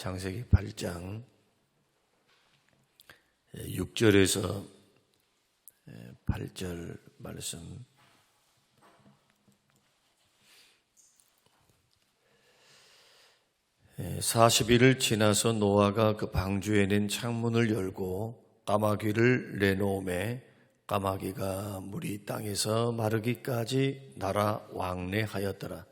창세기 8장 6절에서 8절 말씀. (40일을) 지나서 노아가 그 방주에 낸 창문을 열고 까마귀를 내놓음에 까마귀가 물이 땅에서 마르기까지 날아 왕래하였더라.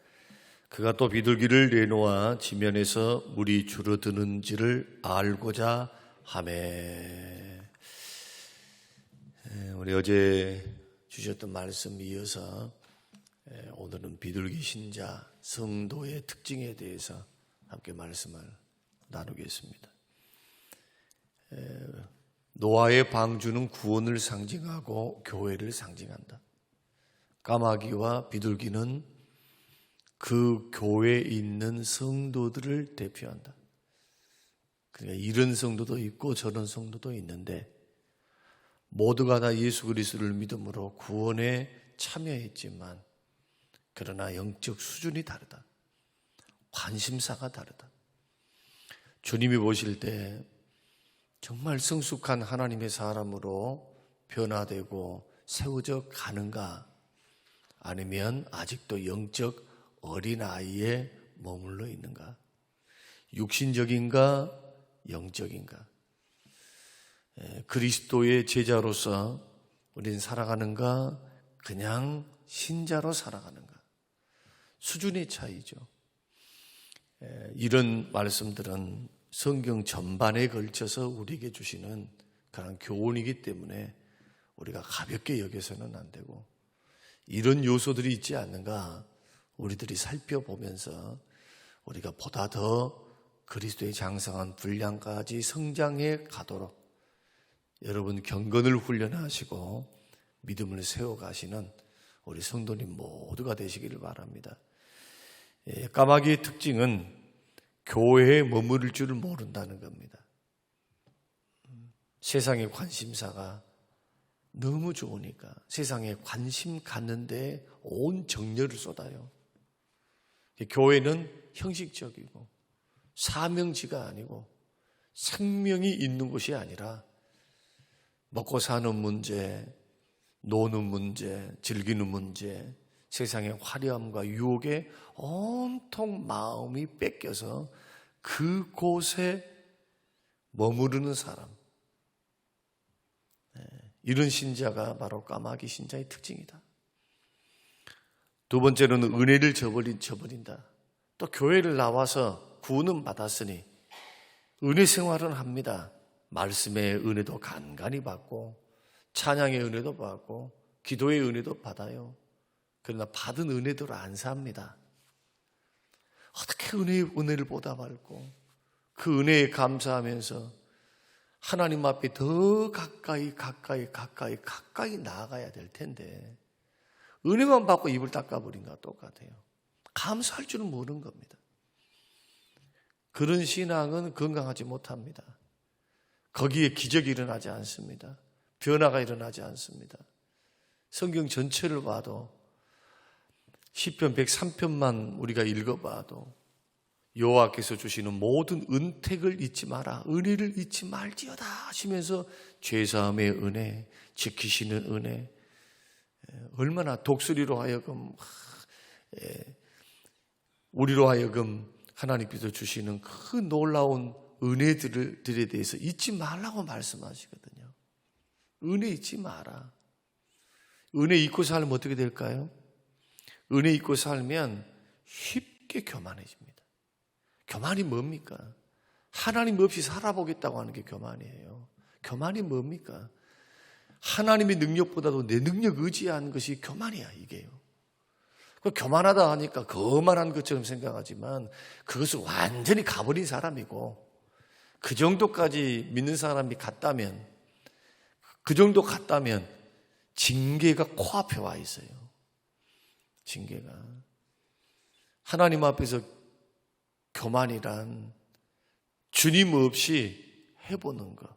그가 또 비둘기를 내놓아 지면에서 물이 줄어드는지를 알고자 하매. 우리 어제 주셨던 말씀 이어서 오늘은 비둘기 신자 성도의 특징에 대해서 함께 말씀을 나누겠습니다. 노아의 방주는 구원을 상징하고 교회를 상징한다. 까마귀와 비둘기는 그 교회에 있는 성도들을 대표한다. 그러니까 이런 성도도 있고 저런 성도도 있는데 모두가 다 예수 그리스도를 믿음으로 구원에 참여했지만 그러나 영적 수준이 다르다. 관심사가 다르다. 주님이 보실 때 정말 성숙한 하나님의 사람으로 변화되고 세워져 가는가, 아니면 아직도 영적 어린아이에 머물러 있는가, 육신적인가 영적인가, 그리스도의 제자로서 우리는 살아가는가 그냥 신자로 살아가는가, 수준의 차이죠. 이런 말씀들은 성경 전반에 걸쳐서 우리에게 주시는 그런 교훈이기 때문에 우리가 가볍게 여겨서는 안 되고, 이런 요소들이 있지 않는가 우리들이 살펴보면서 우리가 보다 더 그리스도의 장성한 분량까지 성장해 가도록 여러분 경건을 훈련하시고 믿음을 세워가시는 우리 성도님 모두가 되시기를 바랍니다. 까마귀의 특징은 교회에 머무를 줄을 모른다는 겁니다. 세상의 관심사가 너무 좋으니까 세상에 관심 갖는데 온 정열을 쏟아요. 교회는 형식적이고 사명지가 아니고 생명이 있는 곳이 아니라 먹고 사는 문제, 노는 문제, 즐기는 문제, 세상의 화려함과 유혹에 온통 마음이 뺏겨서 그곳에 머무르는 사람, 이런 신자가 바로 까마귀 신자의 특징이다. 두 번째로는 은혜를 저버린다. 또 교회를 나와서 구원은 받았으니 은혜 생활은 합니다. 말씀의 은혜도 간간히 받고 찬양의 은혜도 받고 기도의 은혜도 받아요. 그러나 받은 은혜대로 안 삽니다. 어떻게 은혜를 보답할고 그 은혜에 감사하면서 하나님 앞에 더 가까이 나아가야 될 텐데 은혜만 받고 입을 닦아버린 것과 똑같아요. 감사할 줄은 모르는 겁니다. 그런 신앙은 건강하지 못합니다. 거기에 기적이 일어나지 않습니다. 변화가 일어나지 않습니다. 성경 전체를 봐도 시편 103편만 우리가 읽어봐도 여호와께서 주시는 모든 은택을 잊지 마라, 은혜를 잊지 말지어다 하시면서 죄사함의 은혜, 지키시는 은혜, 얼마나 독수리로 하여금 우리로 하여금 하나님께서 주시는 그 놀라운 은혜들에 대해서 잊지 말라고 말씀하시거든요. 은혜 잊지 마라. 은혜 잊고 살면 어떻게 될까요? 은혜 잊고 살면 쉽게 교만해집니다. 교만이 뭡니까? 하나님 없이 살아보겠다고 하는 게 교만이에요. 교만이 뭡니까? 하나님의 능력보다도 내 능력 의지하는 것이 교만이야, 이게요. 교만하다 하니까 거만한 것처럼 생각하지만 그것을 완전히 가버린 사람이고, 그 정도까지 믿는 사람이 같다면, 그 정도 같다면 징계가 코앞에 와 있어요. 징계가. 하나님 앞에서 교만이란 주님 없이 해보는 것,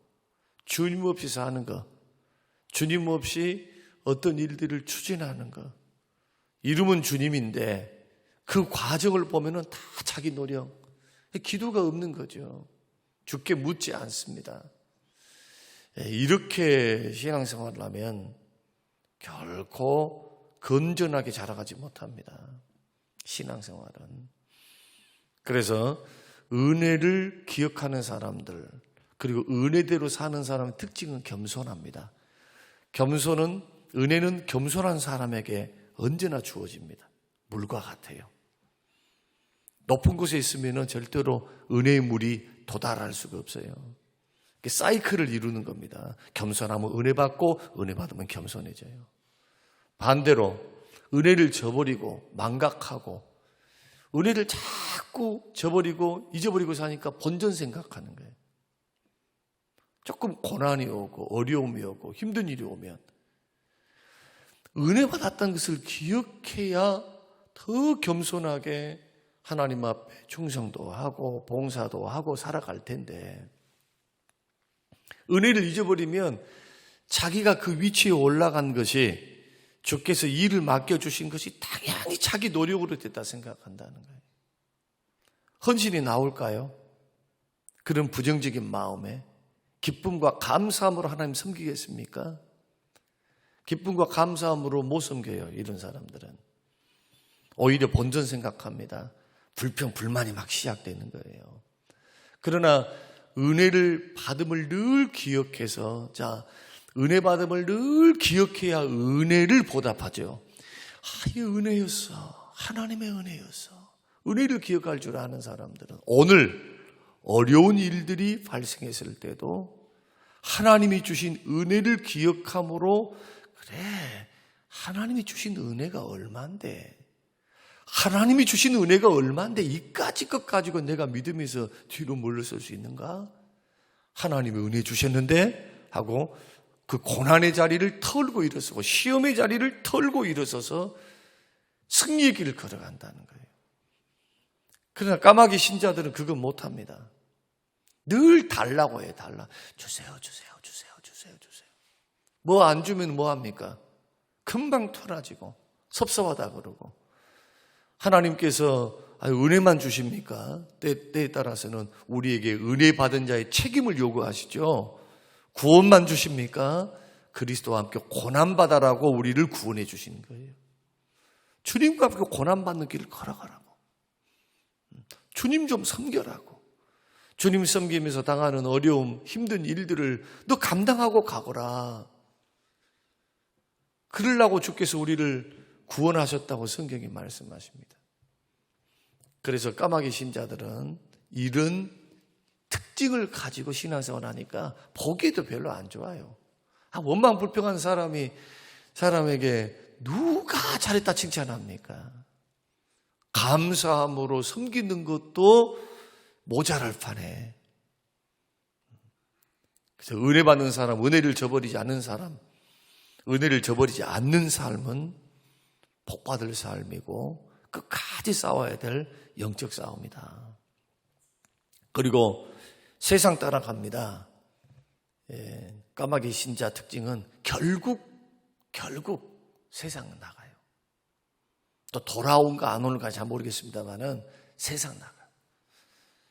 주님 없이 사는 것, 주님 없이 어떤 일들을 추진하는 것. 이름은 주님인데 그 과정을 보면은 다 자기 노력, 기도가 없는 거죠. 주께 묻지 않습니다. 이렇게 신앙생활을 하면 결코 건전하게 자라가지 못합니다. 신앙생활은. 그래서 은혜를 기억하는 사람들, 그리고 은혜대로 사는 사람의 특징은 겸손합니다. 은혜는 겸손한 사람에게 언제나 주어집니다. 물과 같아요. 높은 곳에 있으면 절대로 은혜의 물이 도달할 수가 없어요. 사이클을 이루는 겁니다. 겸손하면 은혜 받고 은혜 받으면 겸손해져요. 반대로 은혜를 저버리고 망각하고 은혜를 자꾸 저버리고 잊어버리고 사니까 본전 생각하는 거예요. 조금 고난이 오고 어려움이 오고 힘든 일이 오면 은혜 받았다는 것을 기억해야 더 겸손하게 하나님 앞에 충성도 하고 봉사도 하고 살아갈 텐데, 은혜를 잊어버리면 자기가 그 위치에 올라간 것이, 주께서 일을 맡겨주신 것이 당연히 자기 노력으로 됐다 생각한다는 거예요. 헌신이 나올까요? 그런 부정적인 마음에 기쁨과 감사함으로 하나님 섬기겠습니까? 기쁨과 감사함으로 못 섬겨요. 이런 사람들은 오히려 본전 생각합니다. 불평, 불만이 막 시작되는 거예요. 그러나 은혜를 받음을 늘 기억해서, 은혜 받음을 늘 기억해야 은혜를 보답하죠. 이 은혜였어. 하나님의 은혜였어. 은혜를 기억할 줄 아는 사람들은 오늘 어려운 일들이 발생했을 때도 하나님이 주신 은혜를 기억함으로, 그래, 하나님이 주신 은혜가 얼만데, 하나님이 주신 은혜가 얼만데 이까짓 것 가지고 내가 믿으면서 뒤로 물러설 수 있는가? 하나님이 은혜 주셨는데 하고 그 고난의 자리를 털고 일어서고 시험의 자리를 털고 일어서서 승리의 길을 걸어간다는 거예요. 그러나 까마귀 신자들은 그건 못합니다. 늘 달라고 해요. 주세요. 뭐 안 주면 뭐합니까? 금방 토라지고 섭섭하다 그러고. 하나님께서 은혜만 주십니까? 때에 따라서는 우리에게 은혜 받은 자의 책임을 요구하시죠. 구원만 주십니까? 그리스도와 함께 고난받아라고 우리를 구원해 주시는 거예요. 주님과 함께 고난받는 길을 걸어가라고. 주님 좀 섬겨라고. 주님 섬기면서 당하는 어려움, 힘든 일들을 너 감당하고 가거라. 그러려고 주께서 우리를 구원하셨다고 성경이 말씀하십니다. 그래서 까마귀 신자들은 이런 특징을 가지고 신앙생활을 하니까 보기에도 별로 안 좋아요. 원망 불평한 사람에게 누가 잘했다 칭찬합니까? 감사함으로 섬기는 것도 모자랄 판에. 그래서 은혜 받는 사람, 은혜를 저버리지 않는 사람, 은혜를 저버리지 않는 삶은 복받을 삶이고 끝까지 싸워야 될 영적 싸움이다. 그리고 세상 따라갑니다. 까마귀 신자 특징은 결국 세상은 나가요. 또 돌아온가 안 올까 잘 모르겠습니다만은 세상 나가요.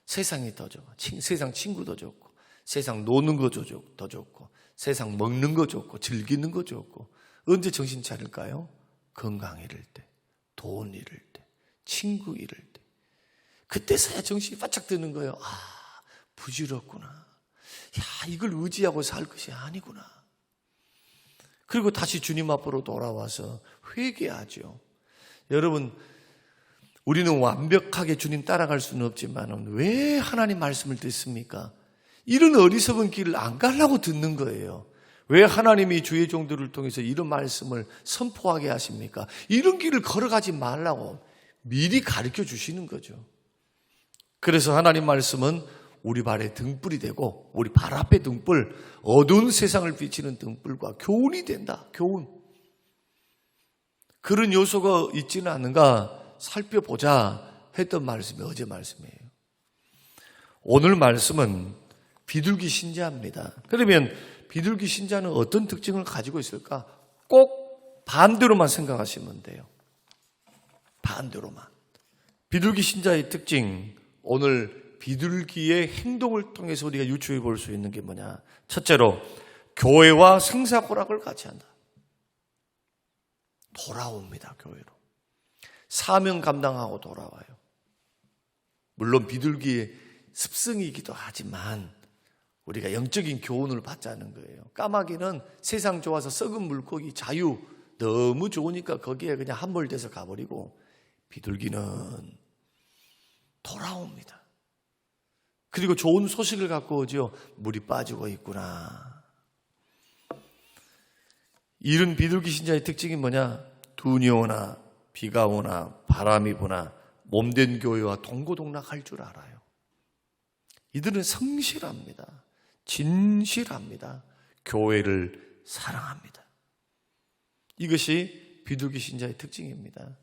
세상이 더 좋아. 세상 친구도 좋고, 세상 노는 거 더 좋고, 세상 먹는 거 좋고, 즐기는 거 좋고. 언제 정신 차릴까요? 건강 잃을 때, 돈 잃을 때, 친구 잃을 때. 그때서야 정신이 바짝 드는 거예요. 부질없구나. 이걸 의지하고 살 것이 아니구나. 그리고 다시 주님 앞으로 돌아와서 회개하죠. 여러분, 우리는 완벽하게 주님 따라갈 수는 없지만 왜 하나님 말씀을 듣습니까? 이런 어리석은 길을 안 가려고 듣는 거예요. 왜 하나님이 주의 종들을 통해서 이런 말씀을 선포하게 하십니까? 이런 길을 걸어가지 말라고 미리 가르쳐 주시는 거죠. 그래서 하나님 말씀은 우리 발에 등불이 되고 우리 발 앞에 등불, 어두운 세상을 비치는 등불과 교훈이 된다. 교훈. 그런 요소가 있지는 않은가 살펴보자 했던 말씀이 어제 말씀이에요. 오늘 말씀은 비둘기 신자입니다. 그러면 비둘기 신자는 어떤 특징을 가지고 있을까? 꼭 반대로만 생각하시면 돼요. 반대로만. 비둘기 신자의 특징, 오늘 비둘기의 행동을 통해서 우리가 유추해 볼 수 있는 게 뭐냐? 첫째로 교회와 생사고락을 같이 한다. 돌아옵니다. 교회로. 사명 감당하고 돌아와요. 물론 비둘기의 습성이기도 하지만 우리가 영적인 교훈을 받자는 거예요. 까마귀는 세상 좋아서 썩은 물고기 자유 너무 좋으니까 거기에 그냥 함몰돼서 가버리고, 비둘기는 돌아옵니다. 그리고 좋은 소식을 갖고 오죠. 물이 빠지고 있구나. 이런 비둘기 신자의 특징이 뭐냐? 눈이 오나 비가 오나 바람이 부나 몸된 교회와 동고동락할 줄 알아요. 이들은 성실합니다. 진실합니다. 교회를 사랑합니다. 이것이 비둘기 신자의 특징입니다.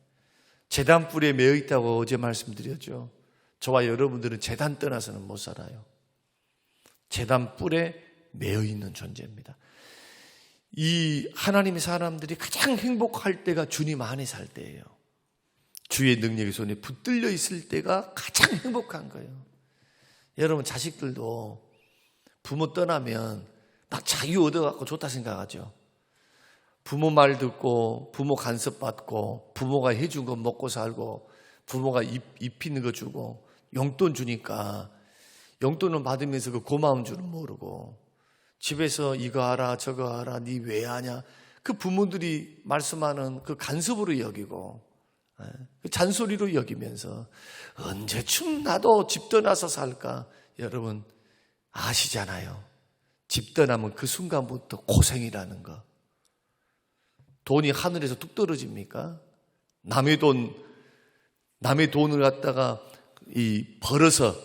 제단 뿔에 매여 있다고 어제 말씀드렸죠. 저와 여러분들은 제단 떠나서는 못 살아요. 제단 뿔에 매여 있는 존재입니다. 이 하나님의 사람들이 가장 행복할 때가 주님 안에 살 때예요. 주의 능력의 손에 붙들려 있을 때가 가장 행복한 거예요. 여러분, 자식들도 부모 떠나면 막 자유 얻어갖고 좋다 생각하죠. 부모 말 듣고 부모 간섭 받고 부모가 해준 거 먹고 살고 부모가 입히는 거 주고 용돈 주니까 용돈은 받으면서 그 고마운 줄은 모르고 집에서 이거 하라 저거 하라 니 왜 하냐 그 부모들이 말씀하는 그 간섭으로 여기고 그 잔소리로 여기면서 언제쯤 나도 집 떠나서 살까. 여러분 아시잖아요. 집 떠나면 그 순간부터 고생이라는 거. 돈이 하늘에서 뚝 떨어집니까? 남의 돈을 갖다가 벌어서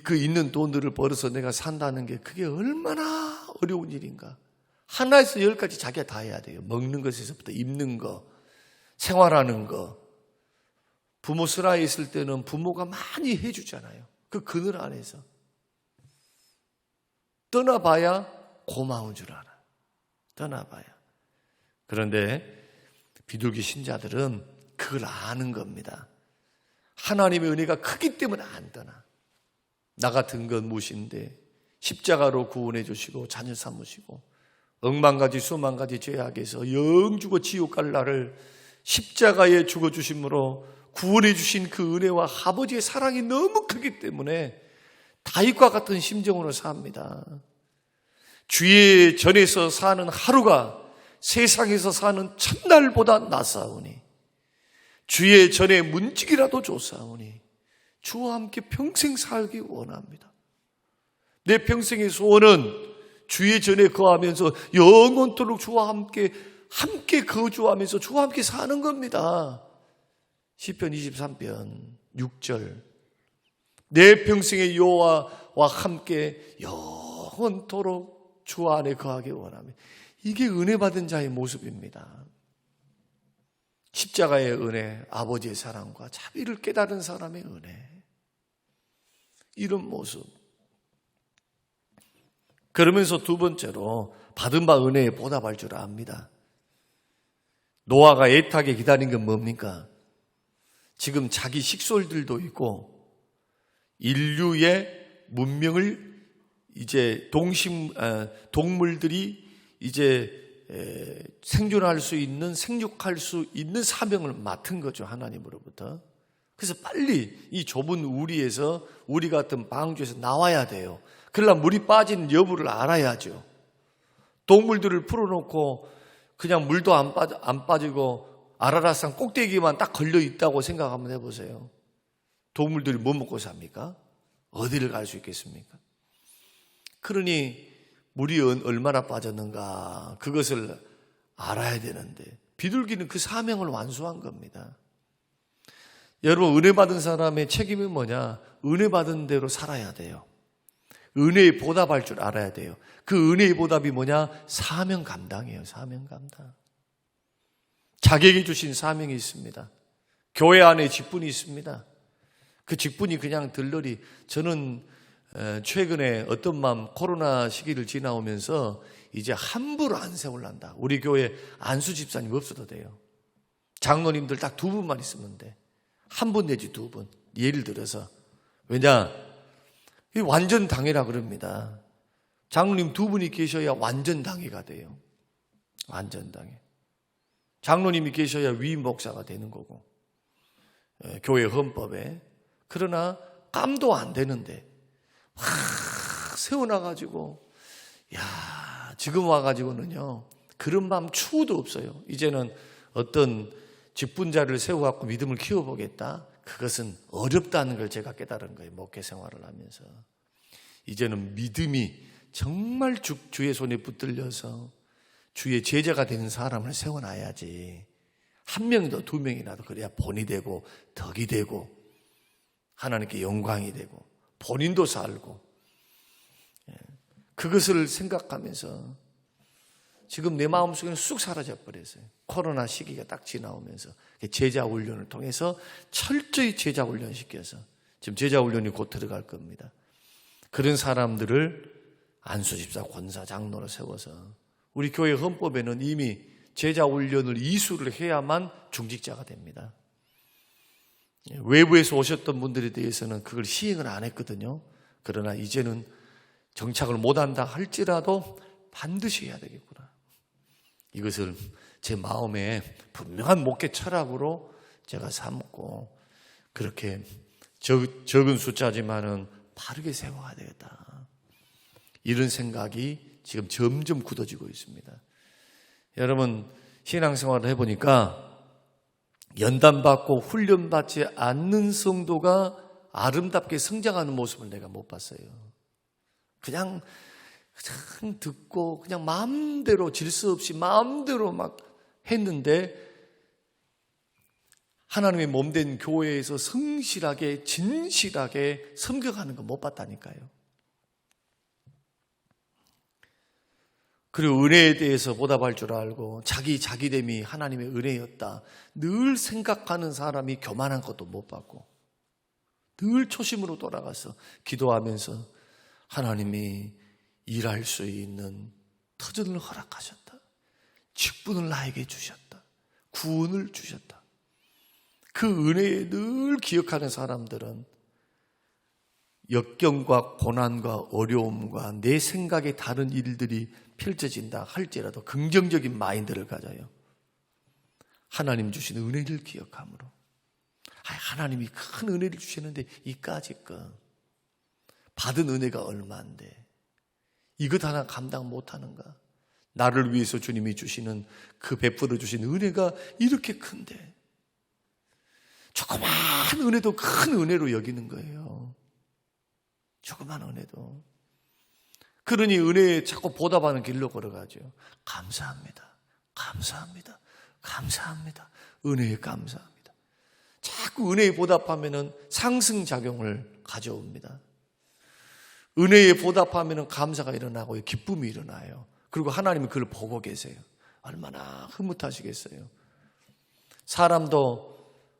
그 있는 돈들을 벌어서 내가 산다는 게 그게 얼마나 어려운 일인가. 하나에서 열까지 자기가 다 해야 돼요. 먹는 것에서부터 입는 거, 생활하는 거. 부모 슬하에 있을 때는 부모가 많이 해주잖아요. 그 그늘 안에서. 떠나봐야 고마운 줄 알아. 떠나봐야. 그런데 비둘기 신자들은 그걸 아는 겁니다. 하나님의 은혜가 크기 때문에 안 떠나. 나 같은 건 무신데 십자가로 구원해 주시고 자녀 삼으시고 억만 가지 수만 가지 죄악에서 영주고 지옥 갈 나를 십자가에 죽어주심으로 구원해 주신 그 은혜와 아버지의 사랑이 너무 크기 때문에 다윗과 같은 심정으로 삽니다. 주의 전에서 사는 하루가 세상에서 사는 첫날보다 낫사오니 주의 전에 문지기라도 줬사오니 주와 함께 평생 살기 원합니다. 내 평생의 소원은 주의 전에 거하면서 영원토록 주와 함께 거주하면서 주와 함께 사는 겁니다. 시편 23편 6절 내 평생의 여호와와 함께 영원토록 주 안에 거하기 원합니다. 이게 은혜 받은 자의 모습입니다. 십자가의 은혜, 아버지의 사랑과 자비를 깨달은 사람의 은혜. 이런 모습. 그러면서 두 번째로 받은 바 은혜에 보답할 줄 압니다. 노아가 애타게 기다린 건 뭡니까? 지금 자기 식솔들도 있고 인류의 문명을 이제 동물들이 이제 생존할 수 있는, 생육할 수 있는 사명을 맡은 거죠. 하나님으로부터. 그래서 빨리 이 좁은 우리에서 우리 같은 방주에서 나와야 돼요. 그러려면 물이 빠지는 여부를 알아야죠. 동물들을 풀어놓고 그냥 물도 안 빠지고 아라라산 꼭대기만 딱 걸려 있다고 생각 한번 해보세요. 동물들이 뭐 먹고 삽니까? 어디를 갈 수 있겠습니까? 그러니 물이 얼마나 빠졌는가 그것을 알아야 되는데 비둘기는 그 사명을 완수한 겁니다. 여러분 은혜 받은 사람의 책임이 뭐냐? 은혜 받은 대로 살아야 돼요. 은혜에 보답할 줄 알아야 돼요. 그 은혜의 보답이 뭐냐? 사명 감당이에요. 사명 감당. 자기에게 주신 사명이 있습니다. 교회 안에 직분이 있습니다. 그 직분이 그냥 들러리. 저는 최근에 어떤 마음 코로나 시기를 지나오면서 이제 함부로 안 세울란다. 우리 교회 안수 집사님 없어도 돼요. 장로님들 딱 2분만 있으면 돼. 1분 내지 2분. 예를 들어서. 왜냐? 이 완전 당회라 그럽니다. 장로님 두 분이 계셔야 완전 당회가 돼요. 완전 당회. 장로님이 계셔야 위임 목사가 되는 거고, 교회 헌법에. 그러나 깜도 안 되는데 막 세워놔가지고, 야, 지금 와가지고는요 그런 마음 추구도 없어요. 이제는 어떤 직분자를 세워갖고 믿음을 키워보겠다. 그것은 어렵다는 걸 제가 깨달은 거예요. 목회 생활을 하면서. 이제는 믿음이 정말 주의 손에 붙들려서 주의 제자가 되는 사람을 세워놔야지. 한 명이라도 두 명이라도 그래야 본이 되고 덕이 되고 하나님께 영광이 되고 본인도 살고, 그것을 생각하면서 지금 내 마음속에는 쑥 사라져 버렸어요. 코로나 시기가 딱 지나오면서 제자 훈련을 통해서 철저히 제자 훈련 시켜서 지금 제자 훈련이 곧 들어갈 겁니다. 그런 사람들을 안수집사, 권사, 장로로 세워서 우리 교회 헌법에는 이미 제자 훈련을 이수를 해야만 중직자가 됩니다. 외부에서 오셨던 분들에 대해서는 그걸 시행을 안 했거든요. 그러나 이제는 정착을 못한다 할지라도 반드시 해야 되겠구나. 이것을 제 마음에 분명한 목회 철학으로 제가 삼고, 그렇게 적은 숫자지만은 바르게 세워야 되겠다. 이런 생각이 지금 점점 굳어지고 있습니다. 여러분, 신앙생활을 해보니까 연단받고 훈련받지 않는 성도가 아름답게 성장하는 모습을 내가 못 봤어요. 그냥 듣고 그냥 마음대로 질서 없이 마음대로 막 했는데 하나님의 몸된 교회에서 성실하게 진실하게 섬겨가는 거 못 봤다니까요. 그리고 은혜에 대해서 보답할 줄 알고 자기됨이 하나님의 은혜였다 늘 생각하는 사람이 교만한 것도 못 봤고, 늘 초심으로 돌아가서 기도하면서 하나님이 일할 수 있는 터전을 허락하셨다. 직분을 나에게 주셨다. 구원을 주셨다. 그 은혜에 늘 기억하는 사람들은 역경과 고난과 어려움과 내 생각에 다른 일들이 펼쳐진다 할지라도 긍정적인 마인드를 가져요. 하나님 주신 은혜를 기억함으로. 하나님이 큰 은혜를 주셨는데 이까짓 거 받은 은혜가 얼마인데 이것 하나 감당 못하는가? 나를 위해서 주님이 주시는 그 베풀어 주신 은혜가 이렇게 큰데 조그만 은혜도 큰 은혜로 여기는 거예요. 조그만 은혜도. 그러니 은혜에 자꾸 보답하는 길로 걸어가죠. 감사합니다. 감사합니다. 감사합니다. 은혜에 감사합니다. 자꾸 은혜에 보답하면은 상승작용을 가져옵니다. 은혜에 보답하면은 감사가 일어나고 기쁨이 일어나요. 그리고 하나님이 그걸 보고 계세요. 얼마나 흐뭇하시겠어요. 사람도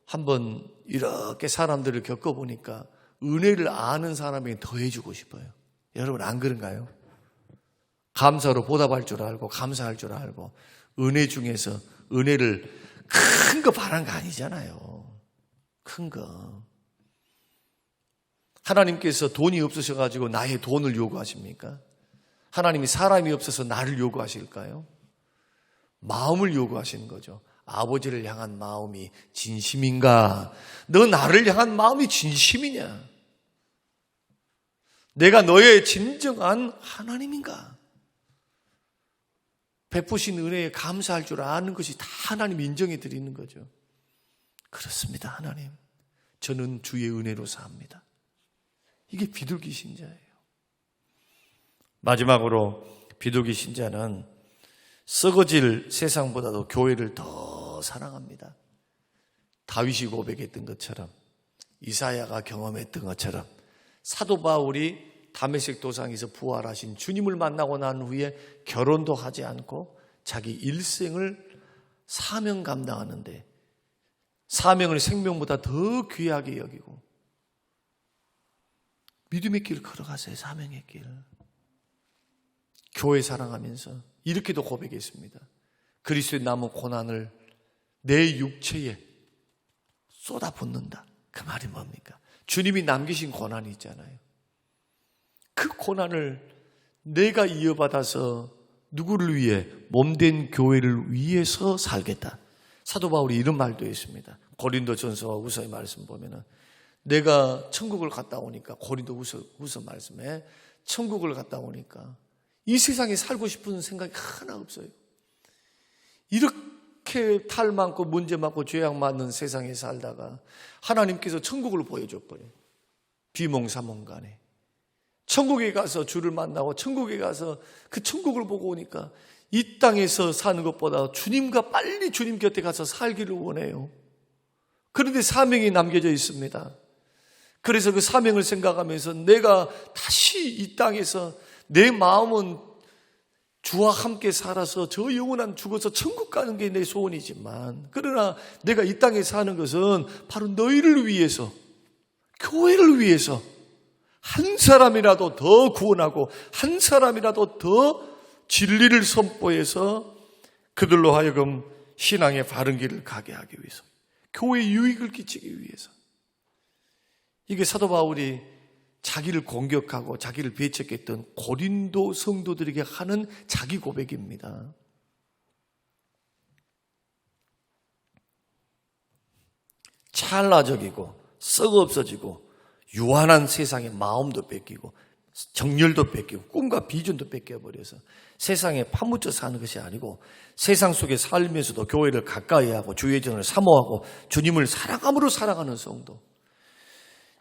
한번 이렇게 사람들을 겪어보니까 은혜를 아는 사람에게 더 해주고 싶어요. 여러분 안 그런가요? 감사로 보답할 줄 알고 감사할 줄 알고 은혜 중에서 은혜를 큰 거 바란 거 아니잖아요. 큰 거. 하나님께서 돈이 없으셔가지고 나의 돈을 요구하십니까? 하나님이 사람이 없어서 나를 요구하실까요? 마음을 요구하시는 거죠. 아버지를 향한 마음이 진심인가? 너 나를 향한 마음이 진심이냐? 내가 너의 진정한 하나님인가? 베푸신 은혜에 감사할 줄 아는 것이 다 하나님 인정해 드리는 거죠. 그렇습니다, 하나님. 저는 주의 은혜로 삽니다. 이게 비둘기 신자예요. 마지막으로 비둘기 신자는 썩어질 세상보다도 교회를 더 사랑합니다. 다윗이 고백했던 것처럼, 이사야가 경험했던 것처럼, 사도 바울이 다메섹 도상에서 부활하신 주님을 만나고 난 후에 결혼도 하지 않고 자기 일생을 사명 감당하는데 사명을 생명보다 더 귀하게 여기고 믿음의 길을 걸어가세요. 사명의 길. 교회 사랑하면서 이렇게도 고백했습니다. 그리스도의 남은 고난을 내 육체에 쏟아붓는다. 그 말이 뭡니까? 주님이 남기신 고난이 있잖아요. 그 고난을 내가 이어받아서 누구를 위해? 몸된 교회를 위해서 살겠다. 사도 바울이 이런 말도 했습니다. 고린도전서와 후서의 말씀 보면은 내가 천국을 갔다 오니까, 고린도 후서 말씀에 천국을 갔다 오니까 이 세상에 살고 싶은 생각이 하나 없어요. 이렇게 탈 많고 문제 많고 죄악 많은 세상에 살다가 하나님께서 천국을 보여줬거든요. 비몽사몽간에 천국에 가서 주를 만나고 천국에 가서 그 천국을 보고 오니까 이 땅에서 사는 것보다 주님과 빨리 주님 곁에 가서 살기를 원해요. 그런데 사명이 남겨져 있습니다. 그래서 그 사명을 생각하면서 내가 다시 이 땅에서 내 마음은 주와 함께 살아서 저 영원한 죽어서 천국 가는 게 내 소원이지만, 그러나 내가 이 땅에 사는 것은 바로 너희를 위해서, 교회를 위해서 한 사람이라도 더 구원하고 한 사람이라도 더 진리를 선포해서 그들로 하여금 신앙의 바른 길을 가게 하기 위해서, 교회에 유익을 끼치기 위해서. 이게 사도 바울이 자기를 공격하고 자기를 배척했던 고린도 성도들에게 하는 자기 고백입니다. 찰나적이고 썩 없어지고 유한한 세상의 마음도 뺏기고 정열도 뺏기고 꿈과 비전도 뺏겨버려서 세상에 파묻혀 사는 것이 아니고 세상 속에 살면서도 교회를 가까이 하고 주의 전을 사모하고 주님을 사랑함으로 살아가는 성도.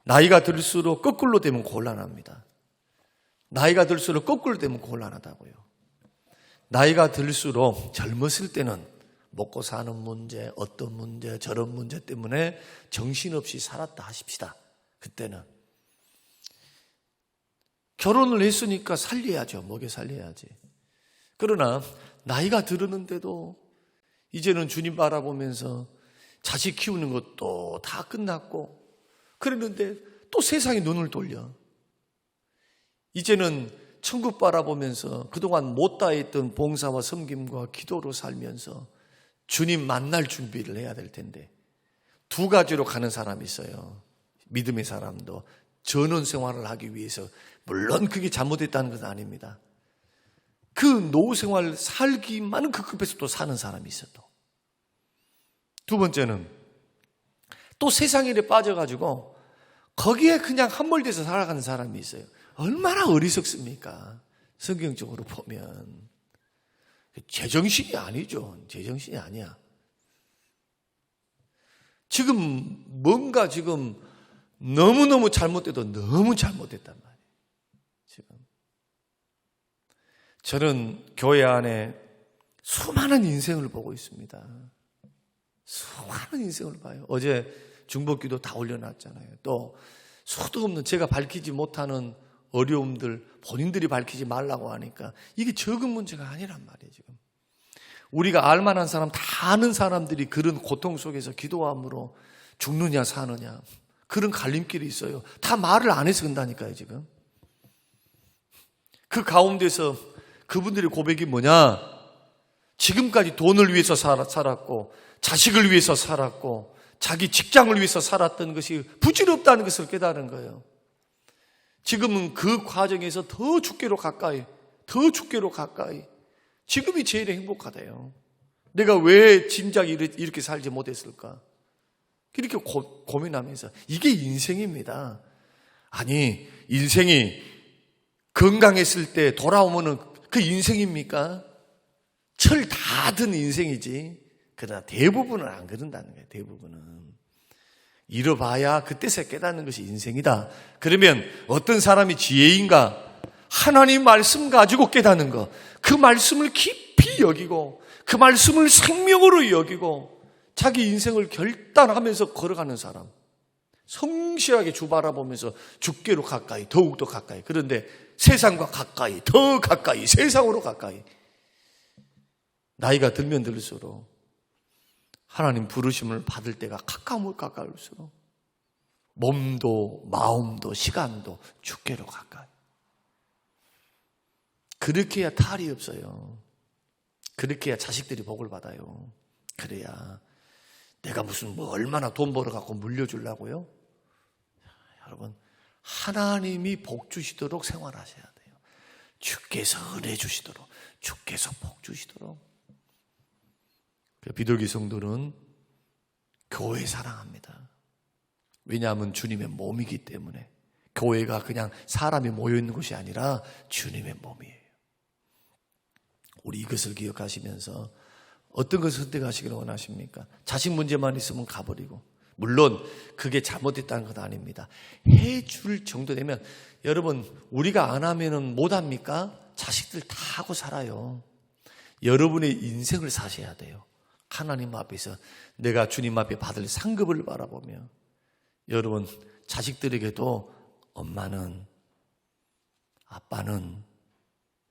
나이가 들수록 거꾸로 되면 곤란합니다. 나이가 들수록 거꾸로 되면 곤란하다고요. 나이가 들수록 젊었을 때는 먹고 사는 문제, 어떤 문제, 저런 문제 때문에 정신없이 살았다 하십시다. 그때는 결혼을 했으니까 살려야죠. 먹여 살려야지. 그러나 나이가 들었는데도 이제는 주님 바라보면서 자식 키우는 것도 다 끝났고 그랬는데 또 세상에 눈을 돌려. 이제는 천국 바라보면서 그동안 못다했던 봉사와 섬김과 기도로 살면서 주님 만날 준비를 해야 될 텐데 두 가지로 가는 사람이 있어요. 믿음의 사람도 전원 생활을 하기 위해서, 물론 그게 잘못됐다는 것은 아닙니다. 그 노후 생활 살기만은 그 급에서 또 사는 사람이 있어. 또 두 번째는 또 세상 일에 빠져가지고 거기에 그냥 함몰돼서 살아가는 사람이 있어요. 얼마나 어리석습니까? 성경적으로 보면 제정신이 아니죠. 제정신이 아니야. 지금 뭔가 지금 너무너무 잘못돼도 너무 잘못됐단 말이에요. 지금 저는 교회 안에 수많은 인생을 보고 있습니다. 수많은 인생을 봐요. 어제 중보기도 다 올려놨잖아요. 또 수도 없는 제가 밝히지 못하는 어려움들 본인들이 밝히지 말라고 하니까 이게 적은 문제가 아니란 말이에요. 지금 우리가 알만한 사람, 다 아는 사람들이 그런 고통 속에서 기도함으로 죽느냐 사느냐 그런 갈림길이 있어요. 다 말을 안 해서 그런다니까요. 지금 그 가운데서 그분들의 고백이 뭐냐? 지금까지 돈을 위해서 살았고 자식을 위해서 살았고 자기 직장을 위해서 살았던 것이 부질없다는 것을 깨달은 거예요. 지금은 그 과정에서 더 주께로 가까이, 더 주께로 가까이. 지금이 제일 행복하대요. 내가 왜 진작 이렇게 살지 못했을까? 이렇게 고민하면서 이게 인생입니다. 아니, 인생이 건강했을 때 돌아오면은 그 인생입니까? 철 다 든 인생이지. 그러나 대부분은 안 그런다는 거예요. 대부분은 잃어봐야 그때서 깨닫는 것이 인생이다. 그러면 어떤 사람이 지혜인가? 하나님 말씀 가지고 깨닫는 것, 그 말씀을 깊이 여기고 그 말씀을 생명으로 여기고 자기 인생을 결단하면서 걸어가는 사람, 성실하게 주 바라보면서 주께로 가까이, 더욱더 가까이. 그런데 세상과 가까이, 더 가까이, 세상으로 가까이. 나이가 들면 들수록 하나님 부르심을 받을 때가 가까우면 가까울수록 몸도 마음도 시간도 주께로 가까이. 그렇게 해야 탈이 없어요. 그렇게 해야 자식들이 복을 받아요. 그래야 내가 무슨 얼마나 돈 벌어갖고 물려주려고요? 여러분, 하나님이 복 주시도록 생활하셔야 돼요. 주께서 은혜 주시도록, 주께서 복 주시도록. 비둘기 성도는 교회 사랑합니다. 왜냐하면 주님의 몸이기 때문에. 교회가 그냥 사람이 모여있는 곳이 아니라 주님의 몸이에요. 우리 이것을 기억하시면서 어떤 것을 선택하시기를 원하십니까? 자식 문제만 있으면 가버리고, 물론 그게 잘못됐다는 건 아닙니다. 해줄 정도 되면, 여러분 우리가 안 하면은 못합니까? 자식들 다 하고 살아요. 여러분의 인생을 사셔야 돼요. 하나님 앞에서 내가 주님 앞에 받을 상급을 바라보며, 여러분 자식들에게도 엄마는, 아빠는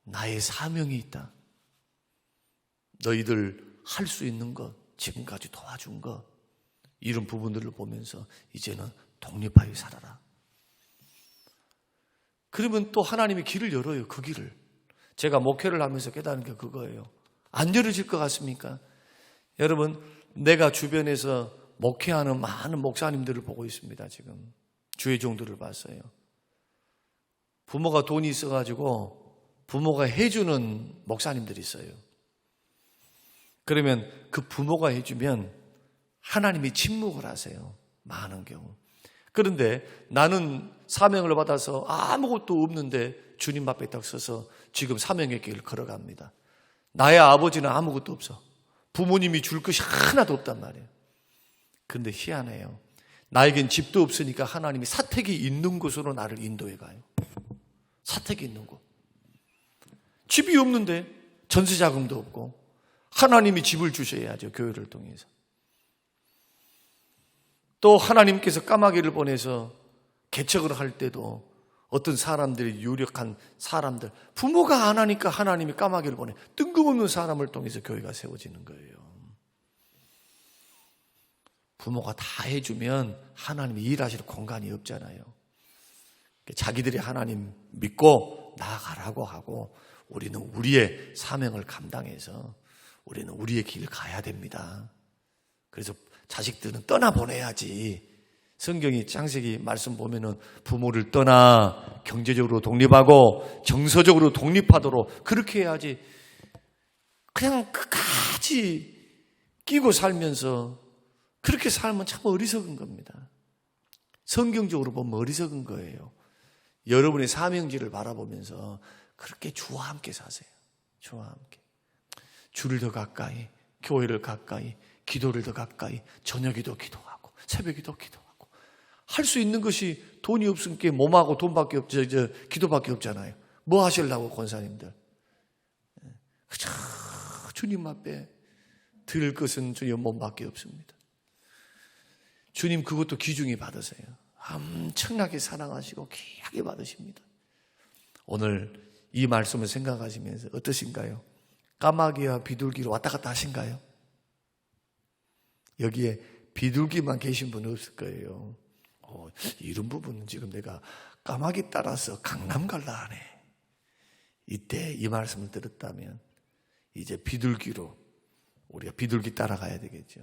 나의 사명이 있다. 너희들 할 수 있는 것, 지금까지 도와준 것, 이런 부분들을 보면서 이제는 독립하여 살아라. 그러면 또 하나님이 길을 열어요. 그 길을. 제가 목회를 하면서 깨달은 게 그거예요. 안 열어질 것 같습니까? 여러분, 내가 주변에서 목회하는 많은 목사님들을 보고 있습니다. 지금 주의 종들을 봤어요. 부모가 돈이 있어가지고 부모가 해주는 목사님들이 있어요. 그러면 그 부모가 해주면 하나님이 침묵을 하세요. 많은 경우. 그런데 나는 사명을 받아서 아무것도 없는데 주님 앞에 딱 서서 지금 사명의 길을 걸어갑니다. 나의 아버지는 아무것도 없어. 부모님이 줄 것이 하나도 없단 말이에요. 그런데 희한해요. 나에겐 집도 없으니까 하나님이 사택이 있는 곳으로 나를 인도해 가요. 사택이 있는 곳. 집이 없는데 전세자금도 없고 하나님이 집을 주셔야죠. 교회를 통해서. 또 하나님께서 까마귀를 보내서 개척을 할 때도 어떤 사람들이 유력한 사람들, 부모가 안 하니까 하나님이 까마귀를 보내 뜬금없는 사람을 통해서 교회가 세워지는 거예요. 부모가 다 해주면 하나님이 일하실 공간이 없잖아요. 자기들이 하나님 믿고 나아가라고 하고 우리는 우리의 사명을 감당해서 우리는 우리의 길을 가야 됩니다. 그래서 자식들은 떠나보내야지. 성경이 창세기 말씀 보면은 부모를 떠나 경제적으로 독립하고 정서적으로 독립하도록 그렇게 해야지. 그냥 끝까지 끼고 살면서 그렇게 살면 참 어리석은 겁니다. 성경적으로 보면 어리석은 거예요. 여러분의 사명지를 바라보면서 그렇게 주와 함께 사세요. 주와 함께. 주를 더 가까이, 교회를 가까이, 기도를 더 가까이, 저녁에도 기도하고 새벽에도 기도하고. 할 수 있는 것이 돈이 없으니까 몸하고 돈밖에 없죠. 기도밖에 없잖아요. 뭐 하시려고 권사님들. 그저 주님 앞에 드릴 것은 주님 몸밖에 없습니다. 주님 그것도 귀중히 받으세요. 엄청나게 사랑하시고 귀하게 받으십니다. 오늘 이 말씀을 생각하시면서 어떠신가요? 까마귀와 비둘기로 왔다 갔다 하신가요? 여기에 비둘기만 계신 분은 없을 거예요. 이런 부분은 지금 내가 까마귀 따라서 강남 갈라 하네. 이때 이 말씀을 들었다면 이제 비둘기로 우리가 비둘기 따라가야 되겠죠.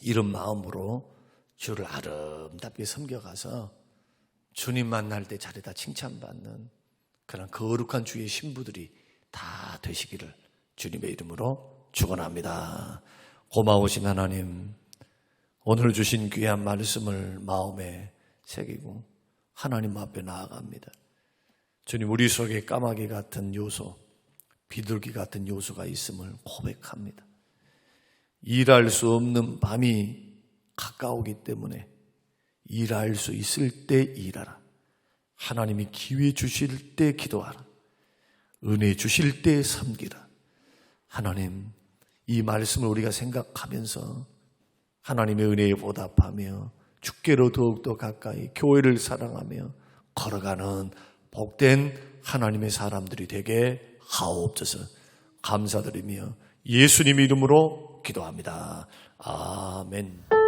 이런 마음으로 주를 아름답게 섬겨가서 주님 만날 때 자리다 칭찬받는 그런 거룩한 주의 신부들이 다 되시기를 주님의 이름으로 축원합니다. 고마우신 하나님, 오늘 주신 귀한 말씀을 마음에 새기고 하나님 앞에 나아갑니다. 주님, 우리 속에 까마귀 같은 요소, 비둘기 같은 요소가 있음을 고백합니다. 일할 수 없는 밤이 가까우기 때문에 일할 수 있을 때 일하라. 하나님이 기회 주실 때 기도하라. 은혜 주실 때 섬기라. 하나님, 이 말씀을 우리가 생각하면서 하나님의 은혜에 보답하며 주께로 더욱더 가까이 교회를 사랑하며 걸어가는 복된 하나님의 사람들이 되게 하옵소서. 감사드리며 예수님 이름으로 기도합니다. 아멘.